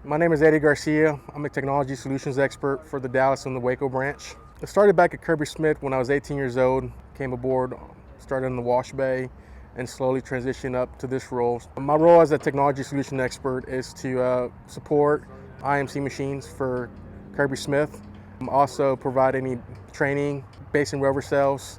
My name is Eddie Garcia. I'm a technology solutions expert for the Dallas and the Waco branch. I started back at Kirby-Smith when I was 18 years old, came aboard, started in the wash bay, and slowly transitioned up to this role. My role as a technology solution expert is to support IMC machines for Kirby-Smith. Also provide any training, base and rover cells,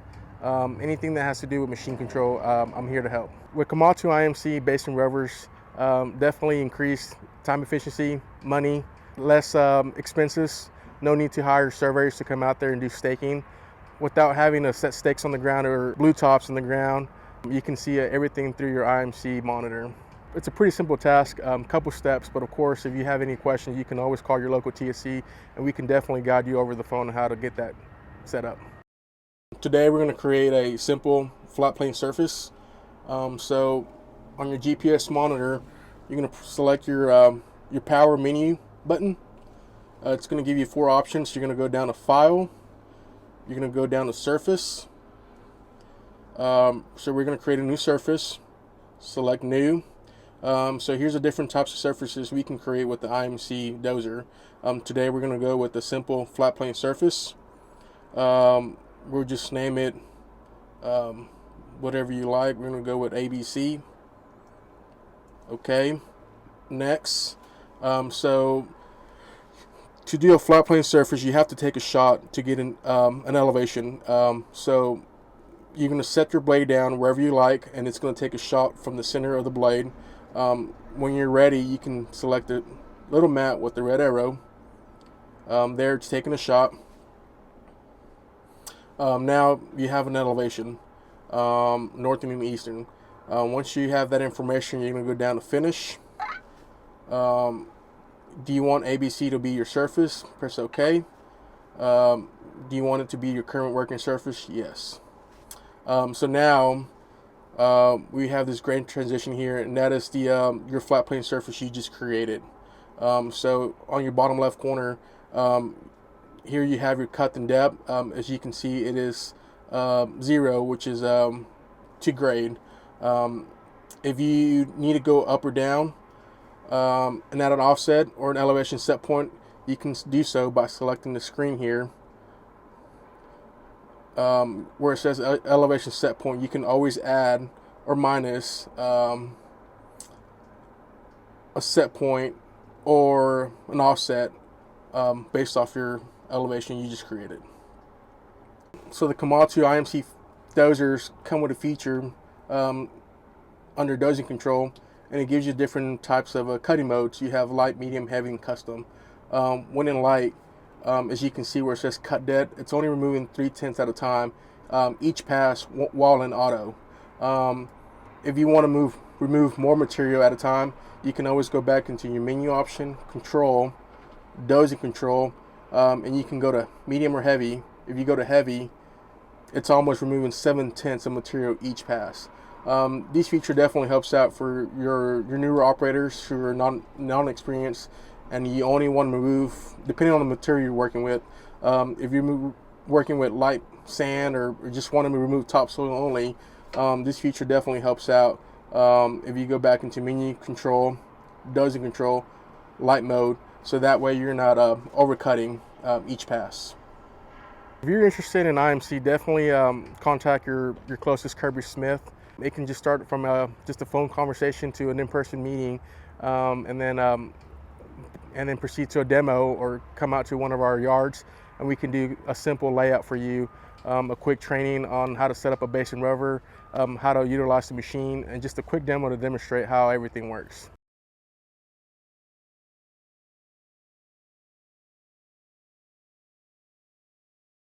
anything that has to do with machine control, I'm here to help. With Komatsu IMC base and rovers, definitely increased time efficiency, money, less expenses. No need to hire surveyors to come out there and do staking. Without having to set stakes on the ground or blue tops on the ground, you can see everything through your IMC monitor. It's a pretty simple task, couple steps, but of course, if you have any questions, you can always call your local TSE, and we can definitely guide you over the phone on how to get that set up. Today, we're going to create a simple flat plane surface. So on your GPS monitor, you're going to select your power menu button. It's going to give you 4 options. You're going to go down to File. You're going to go down to Surface. So we're going to create a new surface. Select New. So here's the different types of surfaces we can create with the IMC dozer. Today we're going to go with the simple flat plane surface. We'll just name it whatever you like. We're going to go with ABC. Okay. Next. So to do a flat plane surface, you have to take a shot to get an elevation. So you're going to set your blade down wherever you like, and it's going to take a shot from the center of the blade. When you're ready, you can select a little mat with the red arrow. There, it's taking a shot. Now you have an elevation, northern and eastern. Once you have that information, you're going to go down to Finish. Do you want ABC to be your surface? Press OK. Do you want it to be your current working surface? Yes. So now we have this great transition here, and that is the your flat plane surface you just created. So on your bottom left corner, here you have your cut and depth. As you can see, it is 0, which is to grade. If you need to go up or down and at an offset or an elevation set point, you can do so by selecting the screen here. Where it says elevation set point, you can always add or minus a set point or an offset based off your elevation you just created. So the Komatsu IMC dozers come with a feature under dozing control, and it gives you different types of cutting modes. You have light, medium, heavy, and custom. When in light, as you can see where it says cut dead, it's only removing 3/10 at a time, each pass while in auto. If you want to remove more material at a time, you can always go back into your menu option, control, dozing control, and you can go to medium or heavy. If you go to heavy, it's almost removing 7/10 of material each pass. This feature definitely helps out for your newer operators who are non-experienced, and you only want to remove, depending on the material you're working with. If you're working with light sand or just want to remove topsoil only, this feature definitely helps out. If you go back into menu control, dozing control, light mode, so that way you're not overcutting each pass. If you're interested in IMC, definitely contact your closest Kirby-Smith. It can just start from just a phone conversation to an in-person meeting, and then proceed to a demo or come out to one of our yards, and we can do a simple layout for you, a quick training on how to set up a base and rover, how to utilize the machine, and just a quick demo to demonstrate how everything works.